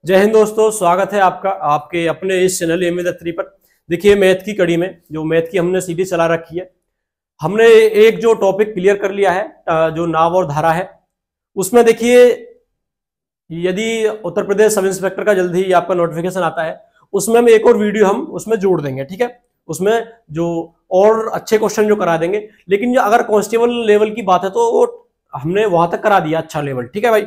जय हिंद दोस्तों, स्वागत है आपका आपके अपने इस चैनल एम विद थ्री पर। देखिए, मैथ की कड़ी में जो मैथ की हमने सीरीज चला रखी है, हमने एक जो टॉपिक क्लियर कर लिया है, जो नाव और धारा है। उसमें देखिए, यदि उत्तर प्रदेश सब इंस्पेक्टर का जल्दी ही आपका नोटिफिकेशन आता है, उसमें हम एक और वीडियो हम उसमें जोड़ देंगे। ठीक है, उसमें जो और अच्छे क्वेश्चन जो करा देंगे। लेकिन जो अगर कांस्टेबल लेवल की बात है तो वो हमने वहां तक करा दिया, अच्छा लेवल। ठीक है भाई,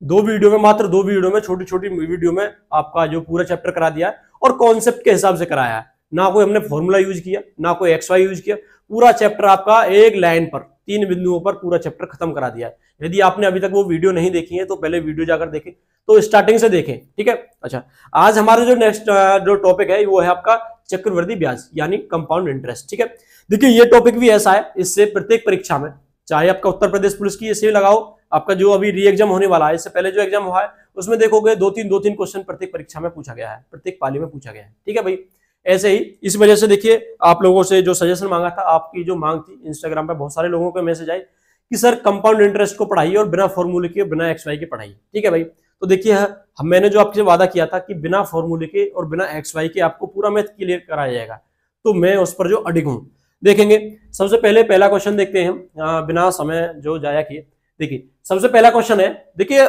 दो वीडियो में, मात्र दो वीडियो में, छोटी छोटी वीडियो में आपका जो पूरा चैप्टर करा दिया है और कॉन्सेप्ट के हिसाब से कराया है। ना कोई हमने फॉर्मूला यूज किया, ना कोई एक्स वाई यूज किया। पूरा चैप्टर आपका एक लाइन पर, तीन बिंदुओं पर पूरा चैप्टर खत्म करा दिया है। यदि आपने अभी तक वो वीडियो नहीं देखी है तो पहले वीडियो जाकर देखें, तो स्टार्टिंग से देखें। ठीक है, अच्छा, आज हमारा जो नेक्स्ट जो टॉपिक है वो है आपका चक्रवृद्धि ब्याज यानी कंपाउंड इंटरेस्ट। ठीक है, देखिए ये टॉपिक भी ऐसा है, इससे प्रत्येक परीक्षा में, चाहे आपका उत्तर प्रदेश पुलिस की इसे लगाओ, आपका जो अभी री एग्जाम होने वाला है, इससे पहले जो एग्जाम हुआ है उसमें देखोगे दो तीन क्वेश्चन प्रत्येक परीक्षा में पूछा गया है, प्रत्येक पाली में पूछा गया है। ठीक है भाई, ऐसे ही इस वजह से देखिए, आप लोगों से जो सजेशन मांगा था, आपकी जो मांग थी, इंस्टाग्राम पे बहुत सारे लोगों के मैसेज आए कि सर कंपाउंड इंटरेस्ट को पढ़ाइए और बिना फॉर्मूले के, बिना एक्स वाई के पढ़ाइए। ठीक है भाई, तो देखिए मैंने जो आपसे वादा किया था कि बिना फॉर्मूले के और बिना एक्स वाई के आपको पूरा मैथ क्लियर कराया जाएगा, तो मैं उस पर जो अडिग हूं। देखेंगे, सबसे पहले पहला क्वेश्चन देखते हैं हम, बिना समय जो जाया किए। देखिए सबसे पहला क्वेश्चन है, देखिए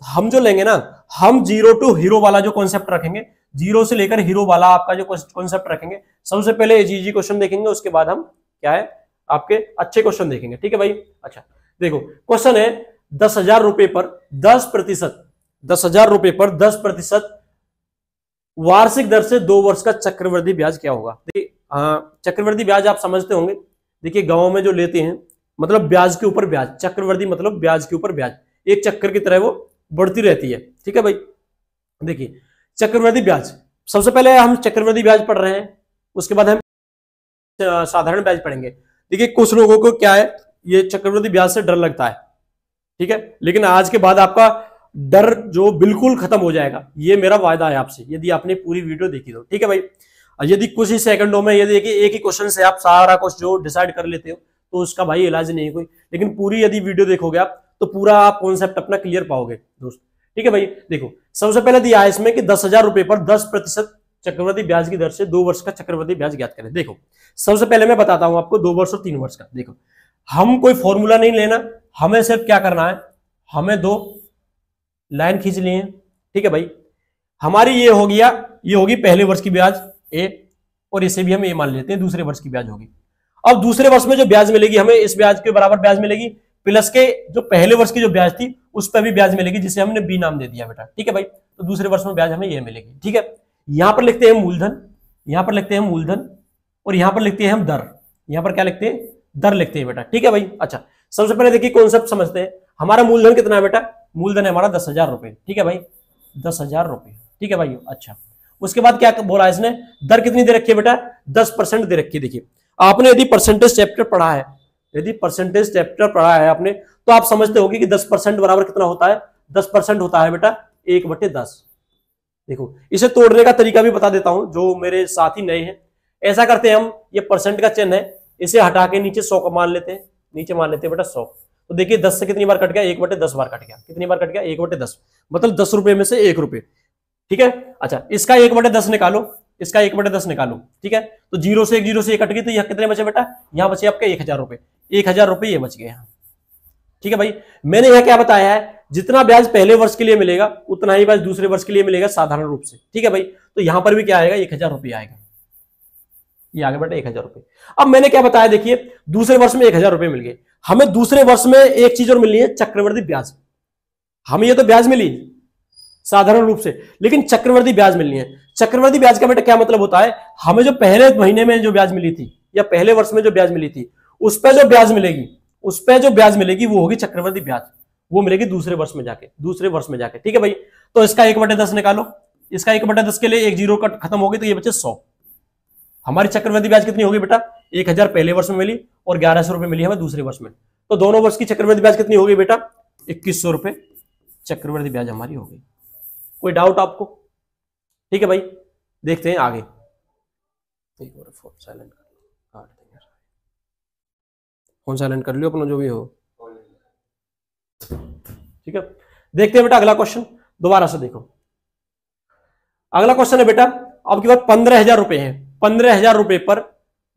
हम जो लेंगे ना, हम जीरो टू हीरो वाला जो कॉन्सेप्ट रखेंगे, जीरो से लेकर हीरो वाला आपका जो कॉन्सेप्ट रखेंगे। सबसे पहले इजी क्वेश्चन देखेंगे, उसके बाद हम क्या है आपके अच्छे क्वेश्चन देखेंगे। ठीक है भाई, अच्छा देखो क्वेश्चन है, 10,000 रुपए पर 10%, 10,000 रुपए पर 10% वार्षिक दर से 2 वर्ष का चक्रवृद्धि ब्याज क्या होगा। देखिए चक्रवृद्धि ब्याज आप समझते होंगे। देखिए गांव में जो लेते हैं, मतलब ब्याज के ऊपर ब्याज, चक्रवृद्धि मतलब ब्याज के ऊपर ब्याज, एक चक्कर की तरह वो बढ़ती रहती है। ठीक है भाई, देखिए चक्रवृद्धि ब्याज, सबसे पहले हम चक्रवृद्धि ब्याज पढ़ रहे हैं, उसके बाद हम साधारण ब्याज पढ़ेंगे। देखिए कुछ लोगों को क्या है, ये चक्रवृद्धि ब्याज से डर लगता है। ठीक है, लेकिन आज के बाद आपका डर जो बिल्कुल खत्म हो जाएगा, ये मेरा वायदा है आपसे, यदि आपने पूरी वीडियो देखी तो। ठीक है भाई, यदि कुछ ही सेकंडों में, यदि एक ही क्वेश्चन से आप सारा कुछ जो डिसाइड कर लेते हो, तो उसका भाई इलाज नहीं है कोई। लेकिन पूरी यदि वीडियो देखोगे आप, तो पूरा आप कॉन्सेप्ट अपना क्लियर पाओगे दोस्त। ठीक है भाई, देखो सबसे पहले दिया है इसमें कि 10,000 रुपए पर 10% चक्रवृद्धि ब्याज की दर से 2 वर्ष का चक्रवृद्धि ब्याज ज्ञात करें। देखो सबसे पहले मैं बताता हूं आपको 2 वर्ष और 3 वर्ष का। देखो हम कोई फॉर्मूला नहीं लेना, हमें सिर्फ क्या करना है, हमें दो लाइन खींच लिए। ठीक है भाई, हमारी ये हो गया, ये होगी पहले वर्ष की ब्याज ए, और इसे भी हम ए मान लेते हैं, दूसरे वर्ष की ब्याज होगी। अब दूसरे वर्ष में जो ब्याज मिलेगी हमें, इस ब्याज के बराबर ब्याज मिलेगी, प्लस के जो पहले वर्ष की जो ब्याज थी उस पर भी ब्याज मिलेगी, जिसे हमने बी नाम दे दिया बेटा। ठीक है भाई, तो दूसरे वर्ष में ब्याज हमें ये मिलेगी। ठीक है, यहां पर लिखते हैं मूलधन, यहां पर लिखते हैं मूलधन, और यहां पर लिखते हैं हम दर। यहां पर क्या लिखते हैं, दर लिखते हैं बेटा। ठीक है भाई, अच्छा सबसे पहले देखिए कॉन्सेप्ट समझते हैं। हमारा मूलधन कितना है बेटा, मूलधन है हमारा 10,000 रुपए। ठीक है भाई, 10,000 रुपए। ठीक है भाई, अच्छा उसके बाद क्या बोला इसने, दर कितनी दे रखी है बेटा, 10% दे रखी है। देखिए आपने यदि परसेंटेज चैप्टर पढ़ा है, यदि परसेंटेज चैप्टर पढ़ा है आपने, तो आप समझते होंगे कि 10% बराबर कितना होता है, 10% होता है बेटा 1/10। देखो इसे तोड़ने का तरीका भी बता देता हूं, जो मेरे साथी नए हैं। ऐसा करते हैं हम, ये परसेंट का चिन्ह है, इसे हटा के नीचे 100 का मान लेते हैं, नीचे मान लेते हैं बेटा 100। तो देखिए 10 से कितनी बार कट गया, 1/10 बार कट गया। कितनी बार कट गया, 1/10, मतलब 10 रुपए में से 1 रुपए। ठीक है, अच्छा इसका 1/10 निकालो, इसका 1/10 निकालो। ठीक है, तो जीरो से एक कट गई, तो यह कितने बचे बेटा, यहां बचे आपके 1,000 रुपए। 1,000 रुपए ये बच गए यहां। ठीक है भाई, मैंने यहां क्या बताया है, जितना ब्याज पहले वर्ष के लिए मिलेगा उतना ही ब्याज दूसरे वर्ष के लिए मिलेगा साधारण रूप से। ठीक है भाई, तो यहां पर भी क्या आएगा, 1,000 रुपए आएगा, ये आगे बेटा 1,000 रुपए। अब मैंने क्या बताया, देखिए दूसरे वर्ष में 1,000 रुपए मिल गए, हमें दूसरे वर्ष में एक चीज और मिलनी है, चक्रवृद्धि ब्याज। हमें ये तो ब्याज मिली साधारण रूप से, लेकिन चक्रवृद्धि ब्याज मिलनी है। चक्रवृद्धि ब्याज का बेटा क्या मतलब होता है, हमें जो पहले महीने में जो ब्याज मिली थी या पहले वर्ष में जो ब्याज मिली थी, उस पर जो ब्याज मिलेगी, उस पर जो ब्याज मिलेगी वो होगी चक्रवृद्धि ब्याज, वो मिलेगी दूसरे वर्ष में जाके, दूसरे वर्ष में जाके। ठीक है भाई, तो इसका 1/10 निकालो, इसका 1/10 के लिए एक जीरो कट खत्म होगी, तो ये बचे 100। हमारी चक्रवृद्धि ब्याज कितनी होगी बेटा, 1,000 पहले वर्ष में मिली और 1,100 रुपए मिली हमें दूसरे वर्ष में, तो दोनों वर्ष की चक्रवृद्धि ब्याज कितनी होगी बेटा, 2,100 रुपए चक्रवृद्धि ब्याज हमारी होगी। कोई डाउट आपको? ठीक है भाई, देखते हैं आगे। एक बार फोन साइलेंट काट देंगे, फोन साइलेंट कर लियो अपना जो भी हो। ठीक है, देखते हैं बेटा अगला क्वेश्चन। दोबारा से देखो, अगला क्वेश्चन है बेटा, आपके पास 15,000 रुपए हैं। 15,000 रुपए पर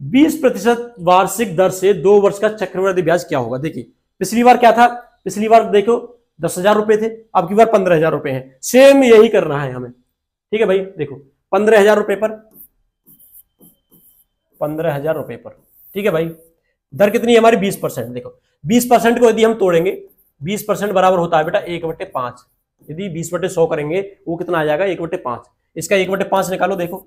20% वार्षिक दर से 2 वर्ष का चक्रवृद्धि ब्याज क्या होगा? देखिए पिछली बार क्या था, पिछली बार देखो 10,000 रुपए थे, अब की बार 15,000 रुपए हैं। सेम यही करना है हमें, ठीक है भाई। देखो 15,000 रुपए पर 15,000 रुपए पर, ठीक है भाई, दर कितनी है हमारी? 20%। देखो 20% को यदि हम तोड़ेंगे, 20% बराबर होता है बेटा 1/5। यदि 20/100 करेंगे वो कितना आ जाएगा? 1/5। इसका 1/5 निकालो, देखो।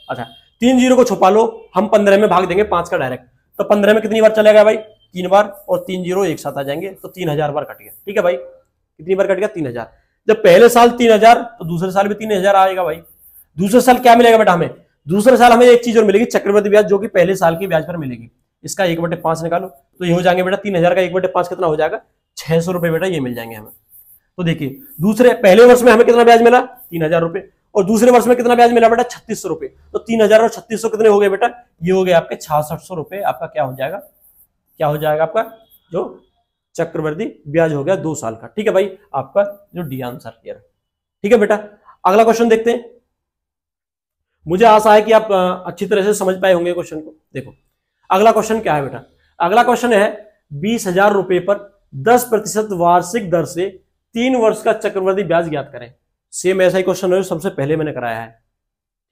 अच्छा 3 जीरो को छुपा लो, हम 15 में भाग देंगे 5 का डायरेक्ट, तो 15 में कितनी बार चलेगा भाई? 3 बार, और 3 जीरो एक साथ आ जाएंगे, तो 3,000 बार कट गया, ठीक है भाई। कितनी बार कट गया? 3,000। जब पहले साल 3,000 तो दूसरे साल भी 3,000 आएगा भाई। दूसरे साल क्या मिलेगा बेटा हमें? दूसरे साल हमें एक चीज और मिलेगी, चक्रवृद्धि ब्याज, जो कि पहले साल की ब्याज पर मिलेगी। इसका 1/5 निकालो, तो ये हो जाएंगे बेटा 3,000 का 1/5 कितना हो जाएगा? 600 रुपए बेटा, ये मिल जाएंगे हमें। तो देखिए दूसरे पहले वर्ष में हमें कितना ब्याज मिला? 3,000 रुपए, और दूसरे वर्ष में कितना ब्याज मिला बेटा? 3,600 रुपए। तो 3,000 और 3,600 कितने हो गए बेटा? ये हो गए आपके 6,600 रुपए। आपका क्या हो जाएगा? क्या हो जाएगा आपका जो चक्रवृद्धि ब्याज हो गया 2 साल का, ठीक है भाई। आपका जो डी आंसर क्लियर, ठीक है बेटा। अगला क्वेश्चन देखते हैं। मुझे आशा है कि आप अच्छी तरह से समझ पाए होंगे क्वेश्चन को। देखो अगला क्वेश्चन क्या है बेटा? अगला क्वेश्चन है 20,000 रुपए पर 10% वार्षिक दर से 3 वर्ष का चक्रवृद्धि ब्याज ज्ञात करें। सेम ऐसा ही क्वेश्चन है जो सबसे पहले मैंने कराया है,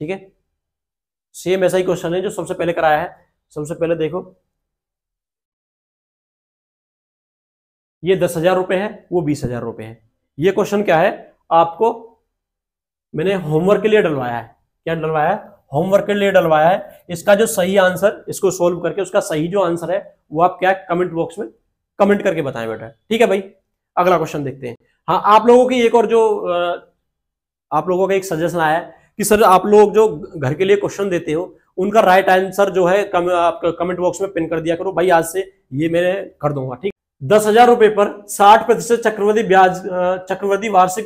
ठीक है। सेम ऐसा ही क्वेश्चन है जो सबसे पहले कराया है। सबसे पहले देखो, ये 10,000 रुपए है, वो 20,000 रुपए है। ये क्वेश्चन क्या है? आपको मैंने होमवर्क के लिए डलवाया है। क्या डलवाया है? होमवर्क के लिए डलवाया है। इसका जो सही आंसर, इसको सोल्व करके उसका सही जो आंसर है वो आप क्या कमेंट बॉक्स में कमेंट करके बताएं बेटा, ठीक है भाई। अगला क्वेश्चन देखते हैं। हाँ, आप लोगों की एक और जो आप लोगों का एक सजेशन आया है कि सर आप लोग जो घर के लिए क्वेश्चन देते हो उनका राइट आंसर जो है कमेंट बॉक्स में पिन कर दिया करो भाई। आज से ये मैं कर दूंगा, ठीक। 10,000 रुपए पर 60% चक्रवृद्धि वार्षिक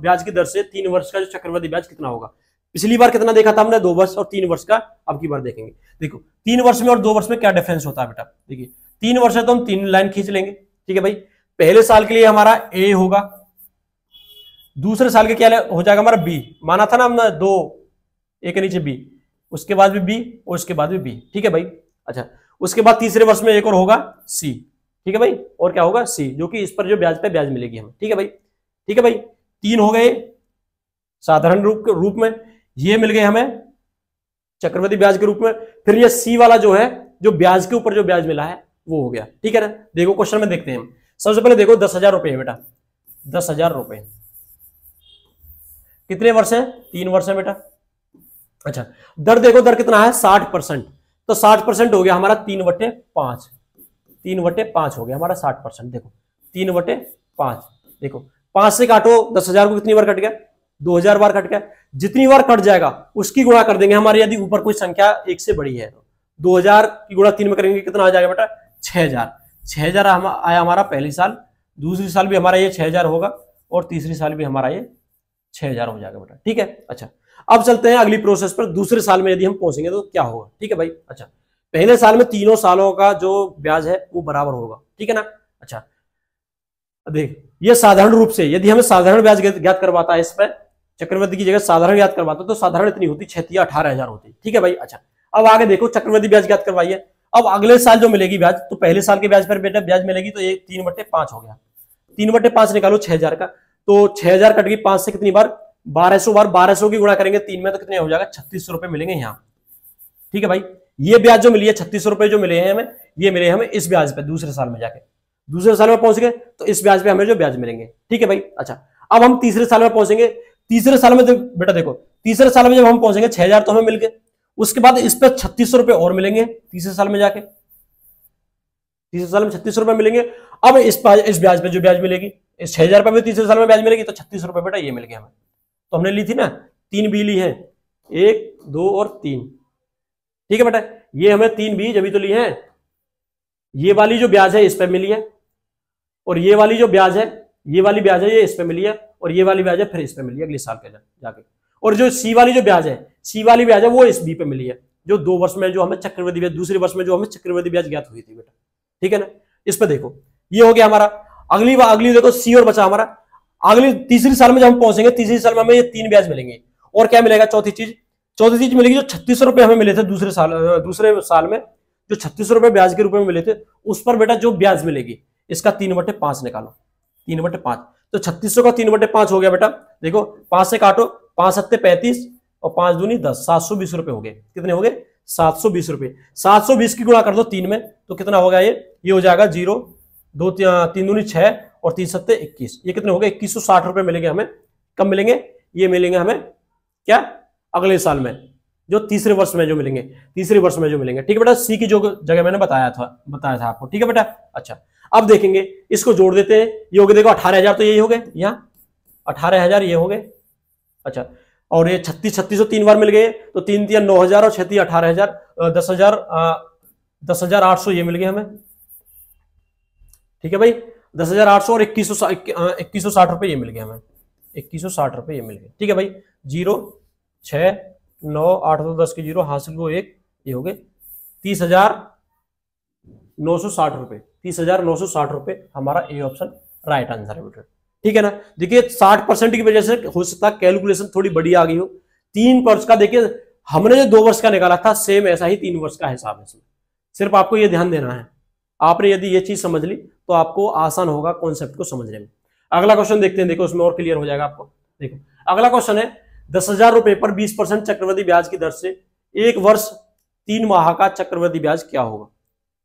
ब्याज की दर से 3 वर्ष का जो चक्रवृद्धि ब्याज कितना होगा? पिछली बार कितना देखा था हमने? 2 वर्ष और 3 वर्ष का। अब की बार देखेंगे। देखो 3 वर्ष में और 2 वर्ष में क्या डिफरेंस होता है बेटा? देखिए 3 वर्ष है तो हम 3 लाइन खींच लेंगे, ठीक है भाई। पहले साल के लिए हमारा ए होगा, दूसरे साल के क्या हो जाएगा हमारा? बी। माना था ना हमने 2 ए के नीचे बी, उसके बाद भी बी और उसके बाद भी बी, ठीक है भाई। अच्छा उसके बाद तीसरे वर्ष में एक और होगा सी, ठीक है भाई। और क्या होगा? सी, जो कि इस पर जो ब्याज पे ब्याज मिलेगी हमें, ठीक है भाई। ठीक है भाई, 3 हो गए साधारण रूप में, ये मिल गए हमें चक्रवृद्धि ब्याज के रूप में। फिर ये सी वाला जो है, जो ब्याज के ऊपर जो ब्याज मिला है वो हो गया, ठीक है ना। देखो क्वेश्चन में देखते हैं हम। सबसे पहले देखो 10,000 रुपए है बेटा, 10,000 रुपए कितने वर्ष है? 3 वर्ष है बेटा। अच्छा दर देखो, दर कितना है? 60%। तो 60% हो गया हमारा 3/5, 3/5 हो गया हमारा 60%। देखो 3/5, देखो 5 से काटो 10,000 को, कितनी बार कट गया? 2,000 बार कट गया। जितनी बार कट जाएगा उसकी गुणा कर देंगे हमारे, यदि ऊपर कोई संख्या 1 से बड़ी है तो 2,000 की गुणा 3 में करेंगे, कितना आ जाएगा बेटा? 6,000। 6,000 आया हमारा पहली साल, दूसरी साल भी हमारा ये 6,000 होगा, और तीसरी साल भी हमारा ये 6,000 हो जाएगा बेटा, ठीक है। अच्छा अब चलते हैं अगली प्रोसेस पर। दूसरे साल में यदि हम पहुंचेंगे तो क्या होगा, ठीक है भाई। अच्छा पहले साल में तीनों सालों का जो ब्याज है वो बराबर होगा, ठीक है ना। अच्छा देख, ये साधारण रूप से यदि हमें साधारण ब्याज ज्ञात करवाता है, इस पर चक्रवृद्धि की जगह साधारण ज्ञात करवाता तो साधारण इतनी होती 18,000 होती, ठीक है भाई। अच्छा अब आगे देखो, चक्रवृद्धि ब्याज ज्ञात करवाइए। अब अगले साल जो मिलेगी ब्याज, तो पहले साल के ब्याज पर बेटा ब्याज मिलेगी, तो ये 3/5 हो गया। 3/5 निकालो 6,000 का, तो 6,000 कट गई 5 से कितनी बार? 1200 बार। 1200 की गुणा करेंगे 3 में तो कितने हो जाएगा? 3,600 रुपए मिलेंगे यहाँ, ठीक है भाई। ये ब्याज जो मिली है 3,600 रुपए जो मिले हैं हमें, ये मिले हमें इस ब्याज पे। दूसरे साल में जाके, दूसरे साल में पहुंच गए तो इस ब्याज पे हमें जो ब्याज मिलेंगे, ठीक है भाई। अच्छा अब हम तीसरे साल में पहुंचेंगे। तीसरे साल में बेटा देखो, तीसरे साल में जब हम पहुंचेंगे 6,000 तो हमें मिल गए, उसके बाद इस पर 3,600 रुपए और मिलेंगे तीसरे साल में जाके। तीसरे साल में 3,600 रुपए मिलेंगे। अब इस ब्याज पे जो ब्याज मिलेगी, इस 6,000 पे भी तीसरे साल में ब्याज मिलेगी, तो 36 रुपए बेटा ये मिल गए हमें। तो हमने ली थी ना 3 बी ली है, 1 2 और 3, ठीक है बेटा। ये हमें 3 बीज अभी तो ली है। ये वाली जो ब्याज है इस पे मिली है, और ये वाली जो ब्याज है, ये वाली ब्याज है ये इस पे मिली है, और ये वाली ब्याज है फिर इस पे मिली है अगले साल के जाके। और जो सी वाली जो ब्याज है, सी वाली ब्याज है वो इस बी पे मिली है, जो 2 वर्ष में जो हमें चक्रवृद्धि ब्याज, दूसरे वर्ष में जो हमें चक्रवृद्धि ब्याज ज्ञात हुई थी बेटा, ठीक है ना। इस पे देखो ये हो गया हमारा। अगली देखो सी और बचा हमारा। अगली तीसरी साल में जब हम पहुंचेंगे, तीसरी साल में हमें ये 3 ब्याज मिलेंगे। और क्या मिलेगा? चौथी चीज मिलेगी, जो 3600 रुपए हमें मिले थे दूसरे साल में जो 3600 रुपए ब्याज के रूप में मिले थे, उस पर बेटा जो ब्याज मिलेगी इसका 3/5 निकालो। 3/5 तो 3600 का 3/5 हो गया बेटा। देखो 5 से काटो, 5 सत्ते 35 और 5 दूनी 10, 720 रुपए हो गए। कितने हो गए? 720 रुपए। 720 की गुणा कर दो 3 में तो कितना होगा? ये हो जाएगा 0, 2 3 दूनी 6 और 3 सत्ते 21। ये कितने हो गए? 2160 रुपए मिलेंगे हमें। कब मिलेंगे? ये मिलेंगे हमें क्या? अगले साल में, जो तीसरे वर्ष में जो मिलेंगे, तीसरे वर्ष में जो मिलेंगे। ठीक है बेटा, सी की जो जगह मैंने बताया था आपको। ठीक है बेटा। अच्छा, अब देखेंगे, इसको जोड़ देते हैं। ये हो गए, देखो 18,000 तो यही हो गए, यहाँ 18,000 ये हो गए। अच्छा, और ये 3600 3 बार मिल गए तो 3 3 9,000 और 6 18,000, 10,800 ये मिल गए हमें। ठीक है भाई, 10,800 और 2160 रुपए ये मिल गए हमें। 2160 रुपए ये मिल गए। ठीक है भाई, 0 6 9 8 2 10 के 0 हासिल को 1, ये हो गए 30,960 रुपए। 30,960 रुपए हमारा ए ऑप्शन राइट आंसर है बेटा। ठीक है ना। देखिए 60% की वजह से हो सकता है कैलकुलेशन थोड़ी बड़ी आ गई हो। 3 वर्ष का, देखिए हमने जो 2 वर्ष का निकाला था, सेम ऐसा ही 3 वर्ष का हिसाब है इसमें। सिर्फ आपको ये ध्यान देना है, आपने यदि ये चीज समझ ली तो आपको आसान होगा कॉन्सेप्ट को समझने में। अगला क्वेश्चन देखते हैं, देखो उसमें और क्लियर हो जाएगा आपको। देखो अगला क्वेश्चन है, 10,000 रुपए पर 20% चक्रवृद्धि ब्याज की दर से 1 वर्ष 3 माह का चक्रवृद्धि ब्याज क्या होगा?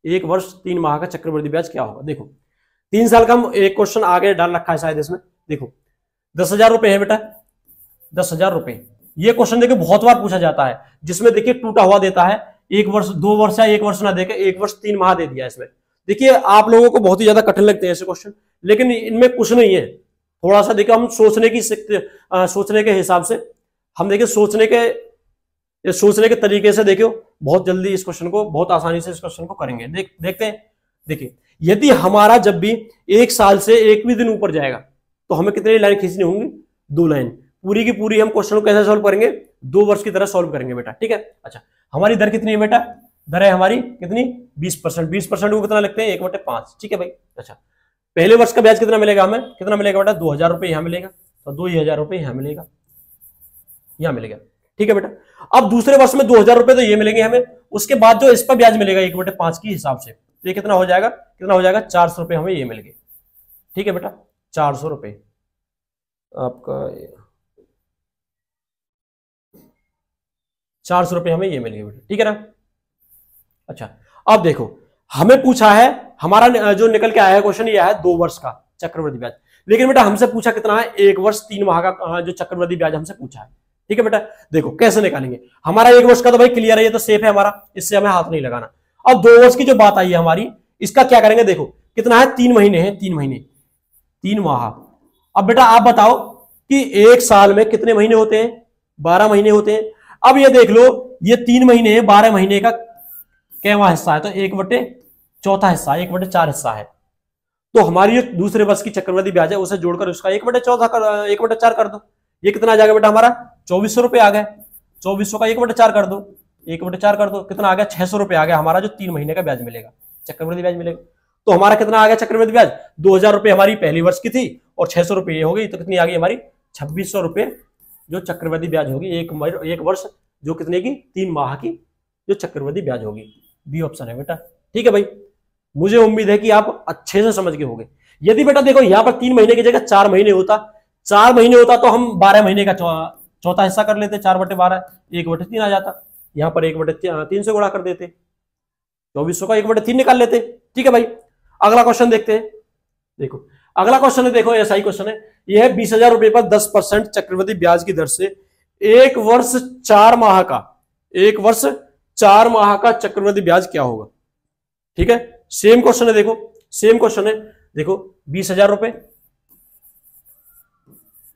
1 वर्ष 3 माह का चक्रवृद्धि ब्याज क्या होगा? देखो 3 साल का हम एक क्वेश्चन आगे डाल रखा है शायद इसमें। देखो 10,000 रुपए है बेटा, 10,000 रुपए। ये क्वेश्चन देखिए बहुत बार पूछा जाता है, जिसमें देखिए टूटा हुआ देता है, 1 वर्ष 2 वर्ष या 1 वर्ष ना देके 1 वर्ष 3 माह दे दिया इसमें। देखिए आप लोगों को बहुत ही ज्यादा कठिन लगते हैं ऐसे क्वेश्चन, लेकिन इनमें कुछ नहीं है। थोड़ा सा देखिए हम सोचने के हिसाब से हम देखिए सोचने के तरीके से देखियो बहुत जल्दी इस क्वेश्चन को, बहुत आसानी से इस क्वेश्चन को करेंगे। देखते हैं। देखिए यदि हमारा जब भी 1 साल से 1 भी दिन ऊपर जाएगा तो हमें कितनी लाइन खींचनी होंगी? 2 लाइन। पूरी की पूरी हम क्वेश्चन को कैसे सॉल्व करेंगे? 2 वर्ष की तरह सॉल्व करेंगे बेटा। ठीक है। अच्छा, हमारी दर कितनी है बेटा? दर है हमारी कितनी? 20%। 20% को कितना लिखते हैं? 1/5। ठीक है भाई। अच्छा, पहले वर्ष का ब्याज कितना मिलेगा हमें? कितना मिलेगा बेटा? 2,000 रुपए यहां मिलेगा, तो 2,000 रुपए यहां मिलेगा, यहां मिलेगा। ठीक है बेटा। अब दूसरे वर्ष में 2,000 रुपए तो ये मिलेंगे हमें, उसके बाद जो इस पर ब्याज मिलेगा 1/5 की हिसाब से, तो ये कितना हो जाएगा? 400 रुपए हमें ये मिल गए। ठीक है बेटा, 400 रुपए आपका, 400 रुपए हमें ये मिल गए बेटा। ठीक है ना। अच्छा, अब देखो हमें पूछा है, हमारा जो निकल के आया है क्वेश्चन ये है 2 वर्ष का चक्रवृद्धि ब्याज, लेकिन बेटा हमसे पूछा कितना है? 1 वर्ष 3 माह का जो चक्रवृद्धि ब्याज हमसे पूछा है। ठीक है बेटा। देखो कैसे निकालेंगे। हमारा 1 वर्ष का तो भाई क्लियर है, ये तो सेफ है हमारा, इससे हमें हाथ नहीं लगाना। अब 2 वर्ष की जो बात आई है हमारी, इसका क्या करेंगे? देखो कितना है? 3 महीने है, 3 महीने, 3 माह। अब बेटा आप बताओ कि 1 साल में कितने महीने होते हैं? 12 महीने होते हैं। अब ये देख लो, ये 3 महीने है, 12 महीने का कैवा हिस्सा है? तो 1/4 हिस्सा, 1/4 हिस्सा है। तो हमारी जो दूसरे वर्ष की चक्रवृद्धि ब्याज है उसे जोड़कर उसका 1/4 कर दो। ये कितना आ जाएगा बेटा हमारा? 2,400 रुपए आ गए। 2,400 का 1/4 कर दो, 1/4 कर दो, कितना आ गया? 600 रुपए आ गया हमारा, जो 3 महीने का ब्याज मिलेगा, चक्रवृद्धि ब्याज मिलेगा। तो हमारा कितना आ गया चक्रवृद्धि ब्याज? 2,000 रुपए हमारी पहली वर्ष की थी और 600 रुपए ये हो गई, तो कितनी आ गई हमारी? 2,600 रुपए जो चक्रवृद्धि ब्याज होगी एक वर्ष, जो कितने की? 3 माह की जो चक्रवृद्धि ब्याज होगी। बी ऑप्शन है बेटा। ठीक है भाई, मुझे उम्मीद है कि आप अच्छे से समझ गए होंगे। यदि बेटा देखो यहाँ पर 3 महीने की जगह 4 महीने होता, 4 महीने होता तो हम 12 महीने का चौथा हिस्सा कर लेते, 4/12, 1/3 आ जाता। यहाँ पर 1/3 से गुणा कर देते, 2,400 का 1/3 निकाल लेते। ठीक है भाई। अगला क्वेश्चन देखते हैं। देखो अगला क्वेश्चन है, देखो ऐसा ही क्वेश्चन है। यह है 20,000 रुपए पर 10% चक्रवृद्धि ब्याज की दर से 1 वर्ष 4 माह का, 1 वर्ष 4 माह का चक्रवृद्धि ब्याज क्या होगा? ठीक है, सेम क्वेश्चन है। देखो सेम क्वेश्चन है। देखो 20,000 रुपए,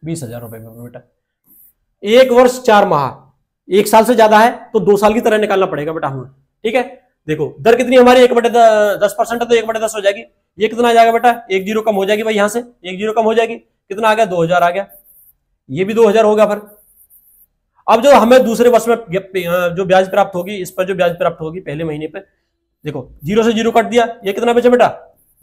20,000 रुपए में बेटा 1 वर्ष 4 माह, 1 साल से ज्यादा है तो 2 साल की तरह निकालना पड़ेगा बेटा हमें। ठीक है। देखो दर कितनी हमारी? 1/10% है तो 1/10 हो जाएगी। ये कितना आ जाएगा बेटा? 1 जीरो कम हो जाएगी भाई, यहां से 1 जीरो कम हो जाएगी, कितना आ गया? 2,000 आ गया। ये भी 2,000 होगा। फिर अब जो हमें दूसरे वर्ष में जो ब्याज प्राप्त होगी, इस पर जो ब्याज प्राप्त होगी पहले महीने पे, देखो 0 से 0 कट दिया, ये कितना बचे बेटा?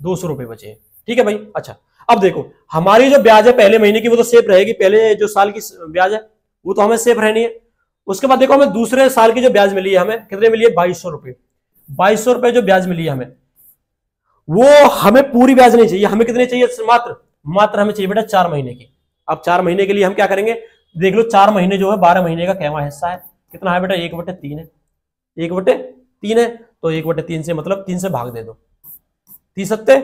200 रुपए बचे। ठीक है भाई। अच्छा, अब देखो हमारी जो ब्याज है पहले महीने की वो तो सेफ रहेगी, पहले जो साल की ब्याज है वो तो हमें सेफ रहनी है। उसके बाद देखो हमें दूसरे साल की जो ब्याज मिली है, हमें कितने मिली है, 2200 रुपए। 2200 रुपए जो ब्याज मिली है हमें, वो हमें पूरी ब्याज नहीं चाहिए, हमें कितने चाहिए, मात्र हमें चाहिए बेटा 4 महीने की। अब 4 महीने के लिए हम क्या करेंगे, देख लो 4 महीने जो है 12 महीने का कैवा हिस्सा है, कितना है बेटा 1/3 है, 1/3 है, तो 1/3 से मतलब 3 से भाग दे दो, 30 सत्ते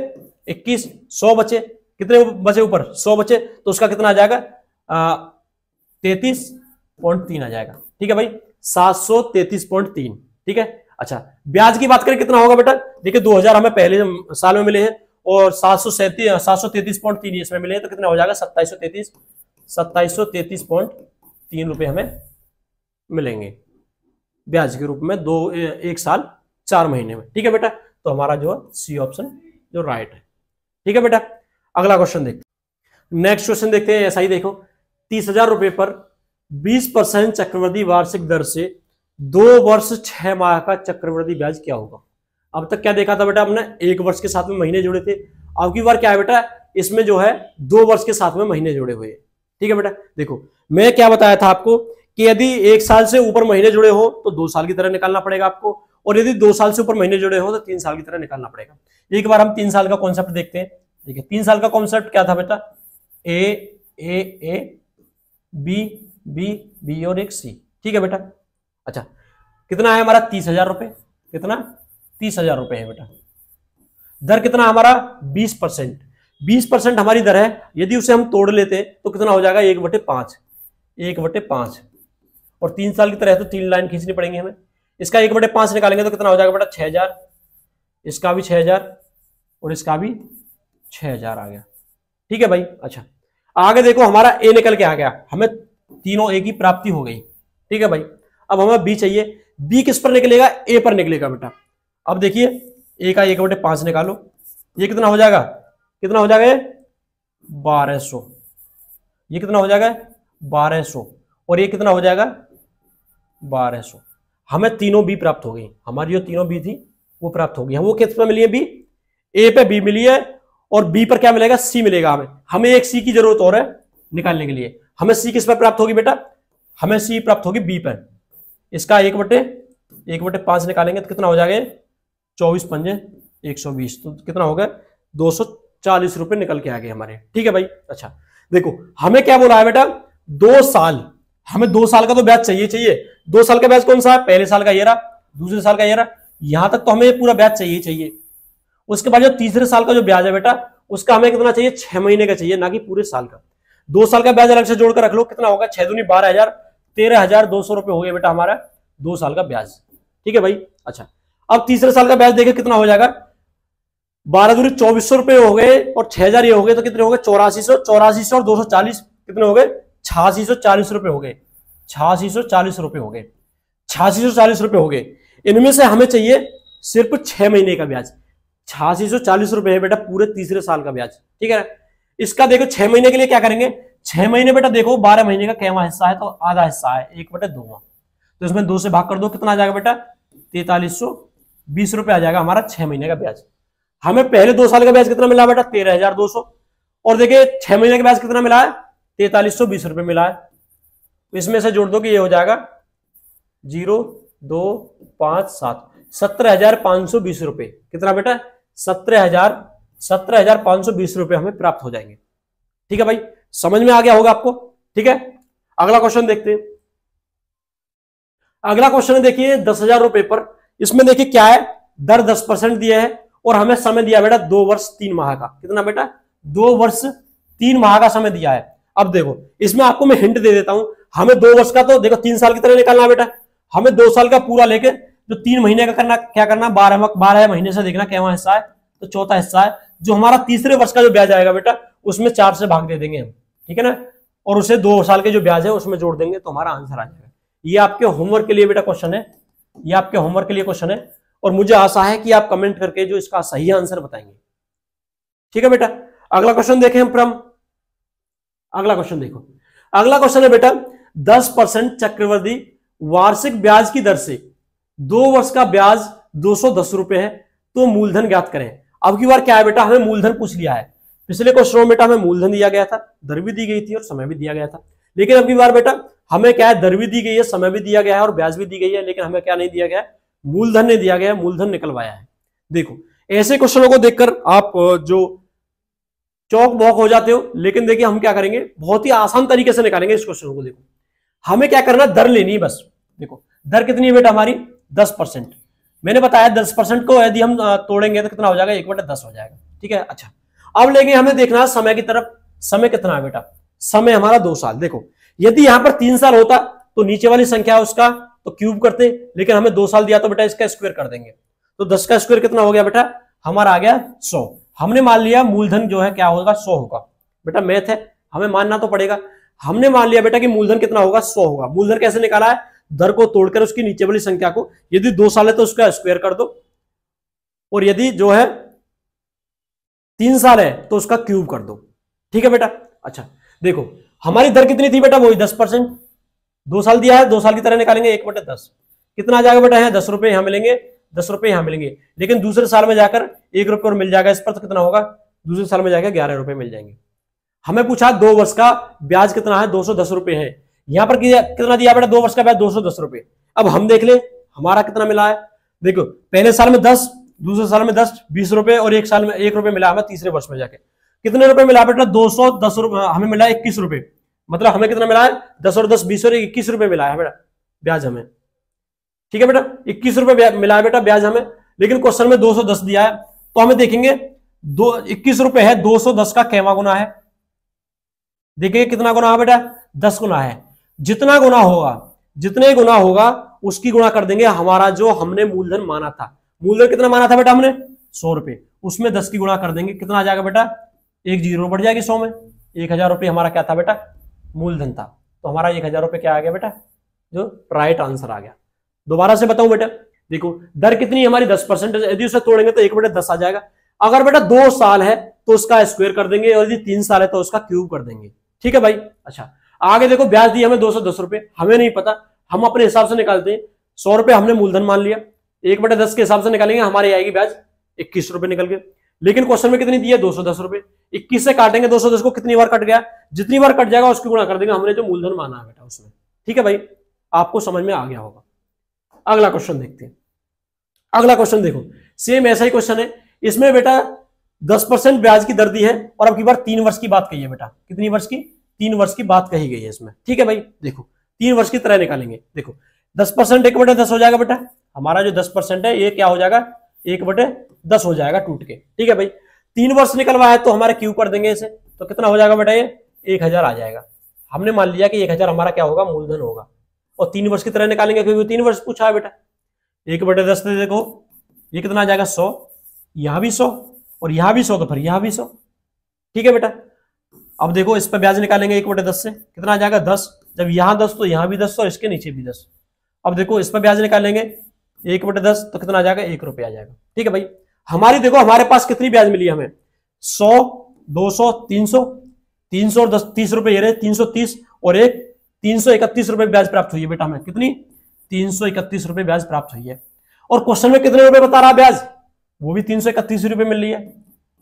21, 100 बचे, कितने बचे ऊपर 100 बचे, तो उसका कितना आ जाएगा 33.3 आ जाएगा। ठीक है भाई 733.3। ठीक है अच्छा ब्याज की बात करें कितना होगा बेटा, देखिए 2000 हमें पहले साल में मिले हैं और 733.3 इसमें मिले हैं, तो कितना हो जाएगा 2733.3 रुपए हमें मिलेंगे ब्याज के रूप में 1 साल 4 महीने में। ठीक है बेटा, तो हमारा जो सी ऑप्शन जो राइट है। ठीक है बेटा, अगला क्वेश्चन देखते हैं। नेक्स्ट क्वेश्चन देखते हैं, ऐसा ही देखो 30,000 रुपए पर 20% चक्रवृद्धि वार्षिक दर से 2 वर्ष 6 माह का चक्रवृद्धि ब्याज क्या होगा। अब तक क्या देखा था बेटा हमने, 1 वर्ष के साथ में महीने जुड़े थे, अब की बार क्या है बेटा, इसमें जो है 2 वर्ष के साथ में महीने जुड़े हुए हैं। ठीक है बेटा, देखो मैं क्या बताया था आपको कि यदि 1 साल से ऊपर महीने जुड़े हो तो 2 साल की तरह निकालना पड़ेगा आपको, और यदि 2 साल से ऊपर महीने जुड़े हो तो 3 साल की तरह निकालना पड़ेगा। एक बार हम 3 साल का कॉन्सेप्ट देखते हैं। देखिए 3 साल का कॉन्सेप्ट क्या था बेटा, ए बी और एक सी। ठीक है बेटा, अच्छा कितना है हमारा 30,000 रुपए, कितना 30,000 रुपए है बेटा। दर कितना हमारा 20%, 20% हमारी दर है, यदि उसे हम तोड़ लेते तो कितना हो जाएगा 1/5, 1/5, और 3 साल की तरह है तो 3 लाइन खींचनी पड़ेंगी हमें। इसका 1/5 निकालेंगे तो कितना हो जाएगा बेटा 6,000, इसका भी 6,000 और इसका भी 6,000 आ गया। ठीक है भाई, अच्छा आगे देखो हमारा ए निकल के आ गया, हमें तीनों ए की प्राप्ति हो गई। ठीक है भाई, अब हमें बी चाहिए, बी किस पर निकलेगा, ए पर निकलेगा बेटा। अब देखिए ए का 1/5 निकालो, ये कितना हो जाएगा, कितना हो जाएगा 1200, ये कितना हो जाएगा 1200, और ये कितना हो जाएगा 1200। हमें तीनों बी प्राप्त हो गई, हमारी जो तीनों बी थी वो प्राप्त हो गई। वो किस पर मिली है, बी, ए पे बी मिली है, और बी पर क्या मिलेगा, सी मिलेगा। हमें एक सी की जरूरत और है निकालने के लिए। हमें सी किस पर प्राप्त होगी बेटा, हमें सी प्राप्त होगी बी पर। इसका 1/5 निकालेंगे तो कितना हो जाएगा 24 पंजे 120, तो कितना होगा 240 रुपए निकल के आ गए हमारे। ठीक है भाई, अच्छा देखो हमें क्या बोला है बेटा, 2 साल, हमें 2 साल का तो ब्याज चाहिए। 2 साल का ब्याज कौन सा है, पहले साल का ये रहा, दूसरे साल का ये रहा, यहां तक तो हमें पूरा ब्याज चाहिए। उसके बाद जो तीसरे साल का जो ब्याज है बेटा, उसका हमें कितना चाहिए, 6 महीने का चाहिए, ना कि पूरे साल का। 2 साल का ब्याज अलग से जोड़कर रख लो, कितना होगा 6 दूनी 12,000, 13,200 रुपए हो गया बेटा हमारा 2 साल का ब्याज। ठीक है भाई, अच्छा अब तीसरे साल का ब्याज देखे कितना हो जाएगा, 12 दूनी 2400 रुपए हो गए, और 6,000 ये हो गए, तो कितने हो गए 8400 और 240 कितने हो गए 8640 रुपए हो गए, 8640 रुपए हो गए, 8640 रुपए हो गए। इनमें से हमें चाहिए सिर्फ 6 महीने का ब्याज, 8640 रुपए है बेटा पूरे तीसरे साल का ब्याज। ठीक है, इसका देखो 6 महीने के लिए क्या करेंगे, 6 महीने बेटा देखो 12 महीने का कैवा हिस्सा है, तो आधा हिस्सा है 1/2, तो इसमें 2 से भाग कर दो, कितना आ जाएगा बेटा 4320 रुपए आ जाएगा हमारा 6 महीने का ब्याज। हमें पहले 2 साल का ब्याज कितना मिला बेटा 13,200, और देखिए 6 महीने का ब्याज कितना मिला है 4320 रुपए मिला है। तो इसमें से जोड़ दो कि ये हो जाएगा 0,257, 17,520 रुपए, कितना बेटा 17,520 रुपए हमें प्राप्त हो जाएंगे। ठीक है भाई, समझ में आ गया होगा आपको। ठीक है, अगला क्वेश्चन देखते हैं। अगला क्वेश्चन देखिए 10,000 रुपए पर, इसमें देखिए क्या है, दर 10% दिया है, और हमें समय दिया बेटा 2 वर्ष 3 माह का, कितना बेटा 2 वर्ष 3 माह का समय दिया है। अब देखो इसमें आपको मैं हिंट दे देता हूं, हमें 2 वर्ष का तो देखो 3 साल की तरह निकालना बेटा, हमें 2 साल का पूरा लेके जो 3 महीने का करना, क्या करना 12 महीने से देखना क्या हिस्सा है, तो चौथा हिस्सा है, जो हमारा तीसरे वर्ष का जो ब्याज आएगा बेटा उसमें 4 से भाग दे देंगे हम। ठीक है ना, और उसे 2 साल के जो ब्याज है उसमें जोड़ देंगे, तो हमारा आंसर आ जाएगा। ये आपके होमवर्क के लिए बेटा क्वेश्चन है, ये आपके होमवर्क के लिए क्वेश्चन है, और मुझे आशा है कि आप कमेंट करके जो इसका सही आंसर बताएंगे। ठीक है बेटा, अगला क्वेश्चन देखें हम फ्रॉम, अगला क्वेश्चन देखो, अगला क्वेश्चन है बेटा 10% चक्रवृद्धि वार्षिक ब्याज की दर से 2 वर्ष का ब्याज 210 रुपए है, तो मूलधन ज्ञात करें। अब की बार क्या है बेटा, हमें मूलधन पूछ लिया है, पिछले क्वेश्चन में बेटा हमें मूलधन दिया गया था, दर भी दी गई थी और समय भी दिया गया था। लेकिन अब की बार बेटा हमें क्या है, दर भी दी गई है, समय भी दिया गया है और ब्याज भी दी गई है, लेकिन हमें क्या नहीं दिया गया है, मूलधन नहीं दिया गया है, मूलधन निकलवाया है। देखो ऐसे क्वेश्चनों को देखकर आप जो चौक बौक हो जाते हो, लेकिन देखिए हम क्या करेंगे, बहुत ही आसान तरीके से निकालेंगे इस क्वेश्चन को। देखो हमें क्या करना, दर लेनी है बस। देखो दर कितनी है बेटा हमारी 10%। मैंने बताया 10% को यदि हम तोड़ेंगे तो कितना हो जाएगा, 1/10 हो जाएगा। ठीक है, अच्छा अब लेंगे हमें देखना है समय की तरफ। समय कितना है बेटा, समय हमारा 2 साल। देखो यदि यहां पर 3 साल होता तो नीचे वाली संख्या उसका तो क्यूब करते, लेकिन हमें 2 साल दिया तो बेटा इसका स्क्वायर कर देंगे। तो 10 का स्क्वायर कितना हो गया बेटा, हमारा आ गया 100। हमने मान लिया मूलधन जो है क्या होगा, 100 होगा। बेटा मैथ है, हमें मानना तो पड़ेगा। हमने मान लिया बेटा कि मूलधन कितना होगा, 100 होगा। मूलधन कैसे निकाला है, दर को तोड़कर उसकी नीचे वाली संख्या को, यदि 2 साल है तो उसका स्क्वायर कर दो, और यदि जो है 3 साल है तो उसका क्यूब कर दो। ठीक है बेटा, अच्छा देखो हमारी दर कितनी थी बेटा, वही 10%। 2 साल दिया है, 2 साल की तरह निकालेंगे 1/10, कितना आ जाएगा बेटा, है 10 रुपए यहां मिलेंगे, 10 रुपए यहां मिलेंगे। लेकिन दूसरे साल में जाकर 1 रुपए और मिल जाएगा इस पर, तो कितना होगा, दूसरे साल में जाकर 11 रुपए मिल जाएंगे। हमें पूछा 2 वर्ष का ब्याज कितना है, 210 रुपए है। यहां पर कितना दिया बेटा, 2 वर्ष का ब्याज 210 रुपए। अब हम देख ले हमारा कितना मिला है। देखो पहले साल में 10, दूसरे साल में 10, 20 रुपए, और एक साल में 1 रुपए मिला हमें तीसरे वर्ष में जाके। कितने रुपए मिला बेटा, 210 रुपए। हमें मिला 21 रुपए, मतलब हमें कितना मिला है, 10 और 10 20 और 21 रुपए मिला है बेटा ब्याज हमें। ठीक है बेटा, 21 रुपए मिला है बेटा ब्याज हमें। लेकिन क्वेश्चन में 210 दिया है, तो हमें देखेंगे 21 रुपए है, 210 का कैवा गुना है। देखिए कितना गुना है बेटा, 10 गुना है। जितना गुना होगा, जितने गुना होगा उसकी गुणा कर देंगे हमारा जो हमने मूलधन माना था। मूलधन कितना माना था बेटा हमने, 100 रुपए, उसमें 10 की गुणा कर देंगे, कितना आ जाएगा बेटा, एक जीरो बढ़ जाएगी 100 में। 1000 रुपये हमारा क्या था बेटा, मूलधन था। तो हमारा 1000 रुपये क्या आ गया बेटा, जो राइट आंसर आ गया। दोबारा से बताऊं बेटा, देखो दर कितनी हमारी 10%, यदि उसे तोड़ेंगे तो 1/10 आ जाएगा। अगर बेटा 2 साल है तो उसका स्क्वायर कर देंगे, और यदि 3 साल है तो उसका क्यूब कर देंगे। ठीक है भाई, अच्छा आगे देखो ब्याज दिया हमें 210 रुपए, हमें नहीं पता, हम अपने हिसाब से निकालते हैं। 100 रुपए हमने मूलधन मान लिया, 1/10 के हिसाब से निकालेंगे, हमारे आएगी ब्याज 21 रुपए निकल गए। लेकिन क्वेश्चन में कितनी दी है, 210 रुपए। 21 से काटेंगे 210 को, कितनी बार कट गया, जितनी बार कट जाएगा उसकी गुणा कर देंगे हमने जो मूलधन माना है बेटा उसमें। ठीक है भाई, आपको समझ में आ गया होगा। अगला क्वेश्चन देखते हैं। अगला क्वेश्चन देखो, सेम ऐसा ही क्वेश्चन है। इसमें बेटा 10% ब्याज की दर दी है, और अब की बार 3 वर्ष की बात कही है बेटा। कितनी वर्ष की, 3 वर्ष की बात कही गई है इसमें। ठीक है भाई, देखो 3 वर्ष की तरह निकालेंगे। देखो 10% 1/10 हो जाएगा बेटा, हमारा जो 10% है ये क्या हो जाएगा, 1/10 हो जाएगा टूट के। ठीक है भाई, 3 वर्ष निकलवा है तो हमारे क्यूब कर देंगे इसे, तो कितना हो जाएगा बेटा, ये 1000 आ जाएगा। हमने मान लिया कि 1000 हमारा क्या होगा, मूलधन होगा। और 3 वर्ष की तरह निकालेंगे क्योंकि 3 वर्ष पूछा है बेटा। 1/10 से देखो ये कितना आ जाएगा, 100, यहां भी 100 और यहां भी 100, तो फिर यहां भी 100। ठीक है बेटा, अब देखो इस पर ब्याज निकालेंगे 1/10 से, कितना आ जाएगा 10। जब यहां 10 तो यहां भी 10 और इसके नीचे भी 10। अब देखो इस पर ब्याज निकालेंगे 1/10 तो कितना आ जाएगा, 1 रुपया आ जाएगा। ठीक है भाई, हमारी देखो हमारे पास कितनी ब्याज मिली हमें, 100, 200, 300, 300 और 10 30 रुपए ये रहे, 330 और एक 331 रुपए ब्याज प्राप्त हुई है बेटा हमें। कितनी, 331 रुपए ब्याज प्राप्त हुई है। और क्वेश्चन में कितने रुपए बता रहा ब्याज, वो भी 331 रुपए मिल रही है,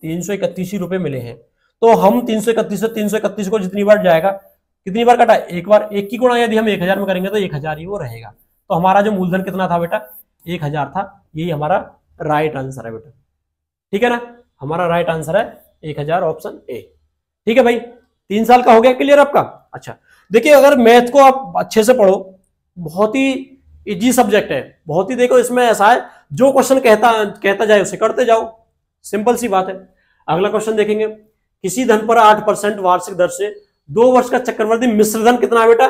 331 रुपए मिले हैं। तो हम 331 को जितनी बार जाएगा, कितनी बार कटा, एक बार, एक की गुणा यदि हम 1000 में करेंगे तो 1000 ही वो रहेगा। तो हमारा जो मूलधन कितना था बेटा, 1000 था। यही हमारा राइट आंसर है बेटा। ठीक है ना, हमारा राइट आंसर है 1000, ऑप्शन ए। ठीक है भाई, 3 साल का हो गया क्लियर आपका। अच्छा देखिए, अगर मैथ को आप अच्छे से पढ़ो, बहुत ही इजी सब्जेक्ट है, बहुत ही, देखो इसमें ऐसा है जो क्वेश्चन कहता जाए उसे करते जाओ, सिंपल सी बात है। अगला क्वेश्चन देखेंगे, किसी धन पर 8% वार्षिक दर से 2 वर्ष का चक्रवर्ती मिश्रधन कितना है बेटा,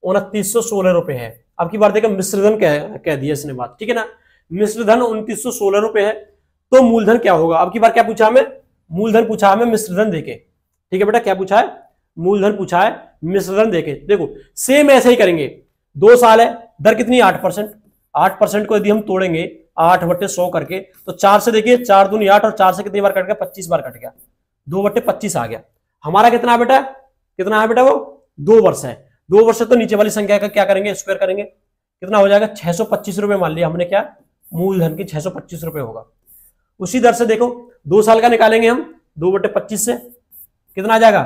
2916 रुपए है। अब की बार देखो मिश्रधन कह दिया इसने बात, ठीक है ना, मिश्रधन 2916 रुपए है। तो मूलधन क्या होगा, अब की बार क्या पूछा हमें, मूलधन पूछा हमें मिश्रधन देके। ठीक है बेटा, क्या पूछा है, मूलधन पूछा है मिश्रधन देके। देखो सेम ऐसे ही करेंगे, 2 साल है, दर कितनी, 8%। 8% को यदि हम तोड़ेंगे 8/100 करके, तो 4 से देखिए, 4 दूनी 8 और 4 से कितनी बार कट गया, 25 बार कट गया, 2/25 आ गया। हमारा कितना बेटा, कितना है बेटा, वो 2 वर्ष है। 2 वर्ष है तो नीचे वाली संख्या का क्या करेंगे, स्क्वायर करेंगे, कितना हो जाएगा, 625 रुपए मान लिया हमने, क्या मूलधन की 625 रुपए होगा। उसी दर से देखो 2 साल का निकालेंगे हम, 2/25 से कितना आ जाएगा,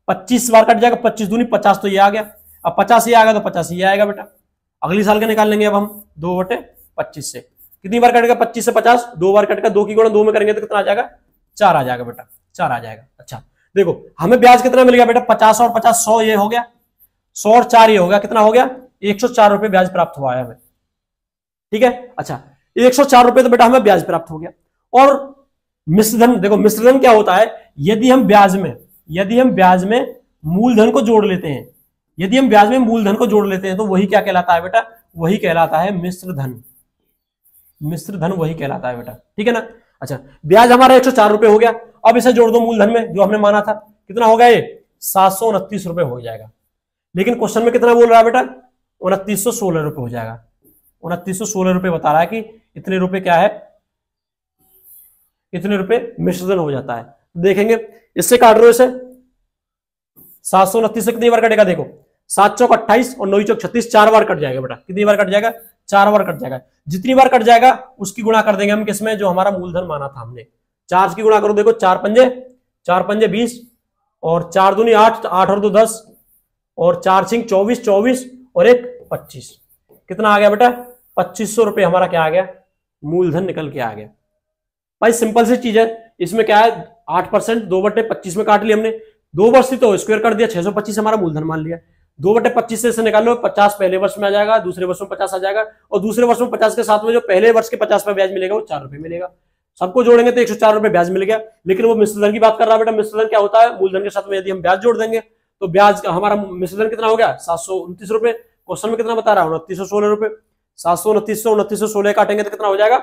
25 बार कट जाएगा, 25 दूनी 50 तो ये आ गया, अब 50 ये आ गया तो 50 ये आएगा बेटा। अगली साल का निकाल लेंगे अब हम 2/25 से, कितनी बार कटेगा 25 से 50, 2 बार कटेगा, 2 की गुणा 2 में करेंगे तो कितना आ जाएगा, 4 आ जाएगा बेटा, 4 आ जाएगा। अच्छा देखो हमें ब्याज कितना मिल गया बेटा, 50 और 50 100 ये हो गया, 100 और 4 ये हो गया, कितना हो गया 104 रुपए ब्याज प्राप्त हुआ है हमें, ठीक है। अच्छा 104 रुपए तो बेटा हमें ब्याज प्राप्त हो गया। और मिश्रधन, देखो मिश्रधन क्या होता है, यदि हम ब्याज में मूलधन को जोड़ लेते हैं, यदि हम ब्याज में मूलधन को जोड़ लेते हैं तो वही क्या कहलाता है बेटा, वही कहलाता है मिश्रधन, मिश्रधन वही कहलाता है बेटा, ठीक है ना। अच्छा ब्याज हमारा 104 रुपए हो गया, अब इसे जोड़ दो मूलधन में जो हमने माना था, कितना हो गया ये 729 रुपए हो जाएगा। लेकिन क्वेश्चन में कितना बोल रहा है बेटा, 2916 रुपए हो जाएगा, 2916 रुपए बता रहा है कि इतने रुपए क्या है, इतने रुपए मिश्रधन हो जाता है। देखेंगे इससे काट रहे हो इसे, 729 से कितनी बार कटेगा, देखो 7 चौक 28 और 9 चौक 36, 4 बार कट जाएगा बेटा, कितनी बार कट जाएगा, 4 बार कट जाएगा। जितनी बार कट जाएगा उसकी गुणा कर देंगे हम किसमें, जो हमारा मूलधन माना था हमने, 4 की गुणा करो, देखो 4 पंजे 20 और 4 दूनी 8, 8 और 2 10 और 4 छिंग 24, 24 और 1 25, कितना आ गया बेटा 2500 रुपए हमारा क्या आ गया, मूलधन निकल के आ गया। भाई सिंपल सी चीज है, इसमें क्या है 8% 2/25 में काट लिया हमने, 2 वर्ष थी तो स्क्वायर कर दिया, 625 हमारा मूलधन मान लिया। 2/25 से निकाल लो, 50 पहले वर्ष में आ जाएगा, दूसरे वर्ष में 50 आ जाएगा, और दूसरे वर्ष में 50 के साथ में जो पहले वर्ष के 50 पे ब्याज मिलेगा वो 4 रुपए मिलेगा। सबको जोड़ेंगे तो 104 रुपए ब्याज मिल गया। लेकिन वो मिश्रधन की बात कर रहा है बेटा, मिश्रधन क्या होता है, मूलधन के साथ में यदि हम ब्याज जोड़ देंगे तो ब्याज हमारा मिश्रधन कितना हो गया 729 रुपए। क्वेश्चन में कितना बता रहा है 2916 रुपए, 729 से 2916 काटेंगे तो कितना हो जाएगा,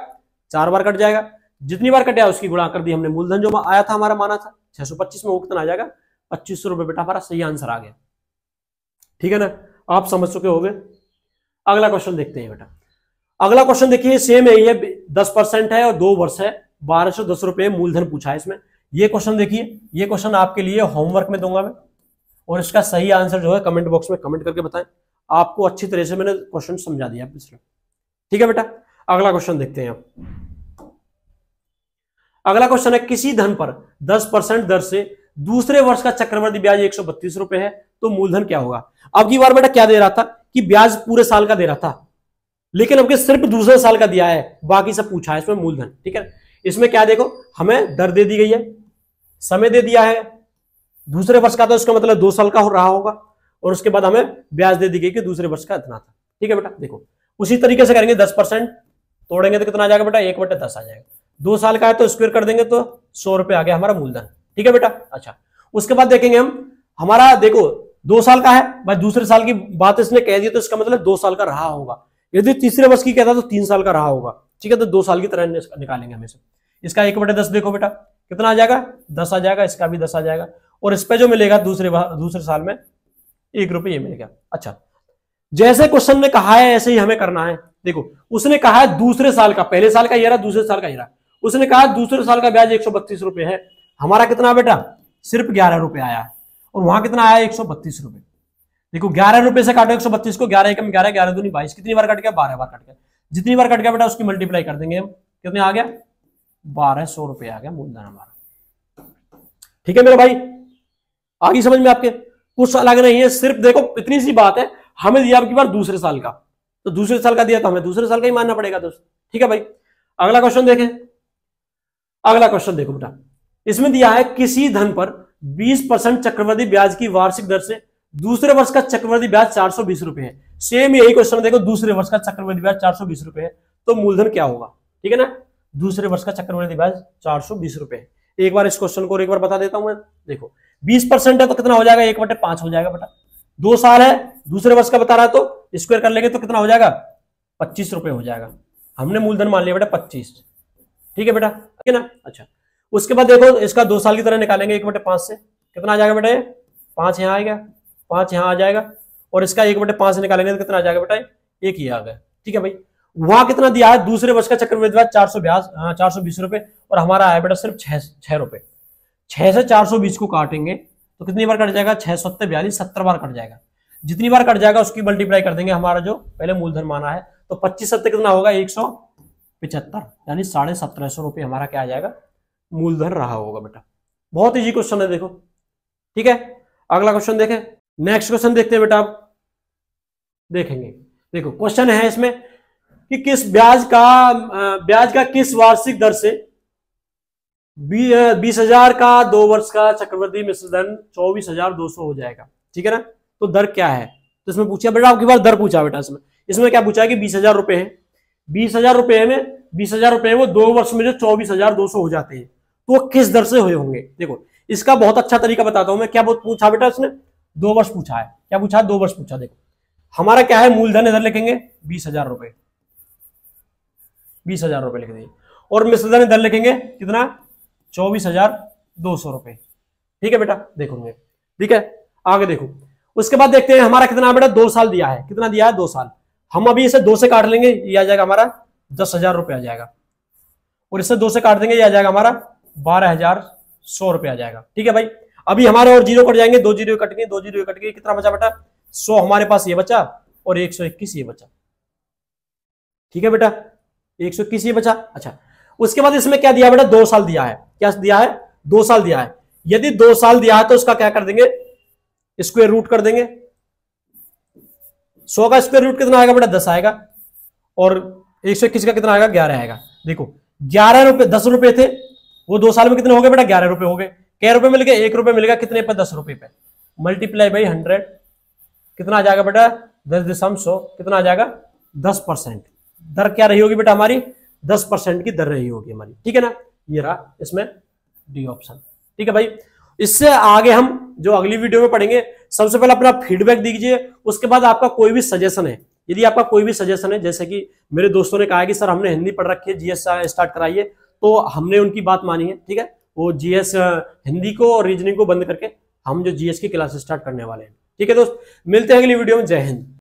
4 बार कट जाएगा। जितनी बार कटा उसकी गुणा कर दी हमने, मूलधन जो आया था हमारा माना था 625 में, वो कितना आ जाएगा 2500 रुपए बेटा, हमारा सही आंसर आ गया, ठीक है ना। आप समझ चुके होंगे। अगला क्वेश्चन देखते हैं बेटा। अगला क्वेश्चन देखिए सेम है, ये 10% है और 2 वर्ष है, 1210 रुपए मूलधन पूछा है इसमें। ये क्वेश्चन देखिए, ये क्वेश्चन आपके लिए होमवर्क में दूंगा मैं, और इसका सही आंसर जो है कमेंट बॉक्स में कमेंट करके बताएं। आपको अच्छी तरह से मैंने क्वेश्चन समझा दिया पिछले, ठीक है बेटा। अगला क्वेश्चन देखते हैं। अगला क्वेश्चन है, किसी धन पर 10% दर से दूसरे वर्ष का चक्रवृद्धि ब्याज 132 रुपए है तो मूलधन क्या होगा। अब की बार बेटा क्या दे रहा था कि ब्याज पूरे साल का दे रहा था, लेकिन अब सिर्फ दूसरे साल का दिया है, बाकी सब पूछा है इसमें मूलधन, ठीक है। इसमें क्या देखो, हमें दर दे दी गई है, समय दे दिया है, दूसरे वर्ष का तो इसका मतलब 2 साल का हो रहा होगा, और उसके बाद हमें ब्याज दे दी गई कि दूसरे वर्ष का इतना था, ठीक है बेटा। देखो उसी तरीके से करेंगे, 10% तोड़ेंगे तो कितना आ जाएगा बेटा 1/10 आ जाएगा। 2 साल का है तो स्क्वायर कर देंगे तो 100 रुपए आ गया हमारा मूलधन, ठीक है बेटा। अच्छा उसके बाद देखेंगे हम, हमारा देखो 2 साल का है भाई, दूसरे साल की बात इसने कह दी तो इसका मतलब 2 साल का रहा होगा। यदि तीसरे वर्ष की कहता तो 3 साल का रहा होगा, ठीक है। तो 2 साल की तरह निकालेंगे हमेशा। इसका 1/10 देखो बेटा कितना आ जाएगा 10 आ जाएगा, इसका भी 10 आ जाएगा, और इस पे जो मिलेगा दूसरे साल में 1 रुपये ये मिलेगा। अच्छा जैसे क्वेश्चन ने कहा है ऐसे ही हमें करना है। देखो उसने कहा है दूसरे साल का, पहले साल का ये रहा, दूसरे साल का ये रहा। उसने कहा दूसरे साल का ब्याज 132 रुपए है, हमारा कितना बेटा सिर्फ 11 रुपए आया है, और वहां कितना आया 132 रुपए। देखो 11 रुपए से काटो 132 को, 11 एकम 11, 11 दूनी 22, कितनी बार कट गया 12 बार कट गया। जितनी बार कट गया बेटा उसकी मल्टीप्लाई कर देंगे हम, कितने आ गया 1200 रुपए आ गया मूलधन हमारा, ठीक है मेरे भाई। आगे समझ में आपके कुछ अलग नहीं है, सिर्फ देखो इतनी सी बात है, हमें दिया आपकी बार दूसरे साल का, तो दूसरे साल का दिया तो हमें दूसरे साल का ही मानना पड़ेगा दोस्त, ठीक है भाई। अगला क्वेश्चन देखें। अगला क्वेश्चन देखो बेटा, इसमें दिया है किसी धन पर 20% चक्रवृद्धि ब्याज की वार्षिक दर से दूसरे वर्ष का चक्रवृद्धि ब्याज 420 रुपए है। सेम यही क्वेश्चन देखो, दूसरे वर्ष का चक्रवृद्धि ब्याज 420 रुपए है तो मूलधन क्या होगा, ठीक है ना। दूसरे वर्ष का चक्रवृद्धि ब्याज 420 रुपए है। एक बार इस क्वेश्चन को एक बार बता देता हूं मैं। देखो 20% है तो कितना हो जाएगा 1/5 हो जाएगा बेटा। 2 साल है, दूसरे वर्ष का बता रहा है तो स्क्वायर कर लेंगे तो कितना हो जाएगा 25 रुपए हो जाएगा। हमने मूलधन मान लिया बेटा 25, ठीक है बेटा, ठीक है ना। अच्छा उसके बाद देखो इसका 2 साल की तरह निकालेंगे 1/5 से, कितना आ जाएगा बेटा ये 5 यहाँ आएगा, 5 यहाँ आ जाएगा, और इसका 1/5 से निकालेंगे तो कितना आ जाएगा बेटा 1 ही आ गया, ठीक है भाई। वहां कितना दिया है दूसरे वर्ष का चक्रवृद्धि ब्याज 420 रुपए, और हमारा आया बेटा सिर्फ 6 रुपए। 6 से 420 को काटेंगे तो कितनी बार कट जाएगा 6 7 42, 70 बार कट जाएगा। जितनी बार कट जाएगा उसकी मल्टीप्लाई कर देंगे हमारा जो पहले मूलधन माना है, तो 25 7 कितना होगा 175, यानी 1750 रुपए हमारा क्या आ जाएगा मूलधन रहा होगा बेटा, बहुत इजी क्वेश्चन है, देखो। ठीक है, अगला क्वेश्चन देखें। नेक्स्ट क्वेश्चन देखते हैं बेटा, आप देखेंगे। देखो क्वेश्चन है इसमें कि किस ब्याज का किस वार्षिक दर से 20,000 का 2 वर्ष का चक्रवृद्धि मिश्र धन 24,200 हो जाएगा। ठीक है ना, तो दर क्या है? तो इसमें पूछा बेटा, आपके पास दर पूछा बेटा, इसमें क्या पूछा है कि 20,000 रुपए है, 20,000 रुपए में 20,000 रुपए वो 2 वर्ष में जो 24,200 हो जाते हैं, तो वो किस दर से हुए होंगे? देखो इसका बहुत अच्छा तरीका बताता हूं मैं। क्या बहुत पूछा बेटा इसने? 2 वर्ष पूछा है। क्या पूछा? 2 वर्ष पूछा। देखो हमारा क्या है, मूलधन इधर लिखेंगे 20,000 रुपए, 20,000 रुपए लिख देंगे, और मिश्रधन इधर लिखेंगे कितना? 24,200 रुपए। ठीक है बेटा, देखोगे। ठीक है, आगे देखो। उसके बाद देखते हैं हमारा कितना बेटा, 2 साल दिया है। कितना दिया है? 2 साल। हम अभी इसे 2 से काट लेंगे, ये आ जाएगा हमारा 10,000 रुपए आ जाएगा, और इससे 2 से काट देंगे, ये आ जाएगा हमारा 12,100 रुपए आ जाएगा। ठीक है भाई, अभी हमारे और जीरो कट जाएंगे, 2 जीरो कट गए, 2 जीरो कट गए, कितना बचा बेटा? 100 हमारे पास ये बचा, और 121 ये बचा। ठीक है बेटा, 121 ये बचा। अच्छा, उसके बाद इसमें क्या दिया बेटा? 2 साल दिया है। क्या दिया है? 2 साल दिया है। यदि 2 साल दिया है तो उसका क्या कर देंगे? स्क्वायर रूट कर देंगे। 100 का स्क्वायर रूट कितना आएगा बेटा? 10 आएगा, और 121 का कितना आएगा? 11 आएगा। देखो 11 रुपए, 10 रुपए थे वो, 2 साल में कितने हो गए बेटा? 11 रुपए हो गए। क्या रुपए मिल गए? 1 रुपए मिल गया। कितने पे? 10 रुपए पे। मल्टीप्लाई बाई 100, कितना आ जाएगा बेटा? 10.100, कितना आ जाएगा? 10%। दर क्या रही होगी बेटा हमारी? 10% की दर रही होगी हमारी। ठीक है ना, ये रहा इसमें डी ऑप्शन। ठीक है भाई, इससे आगे हम जो अगली वीडियो में पढ़ेंगे, सबसे पहले अपना फीडबैक दीजिए। उसके बाद आपका कोई भी सजेशन है, यदि आपका कोई भी सजेशन है, जैसे कि मेरे दोस्तों ने कहा है कि सर हमने हिंदी पढ़ रखी है, जीएस स्टार्ट कराइए, तो हमने उनकी बात मानी है। ठीक है, वो जीएस हिंदी को और रीजनिंग को बंद करके हम जो जीएस की क्लास स्टार्ट करने वाले हैं। ठीक है दोस्त, मिलते हैं अगली वीडियो में। जय हिंद।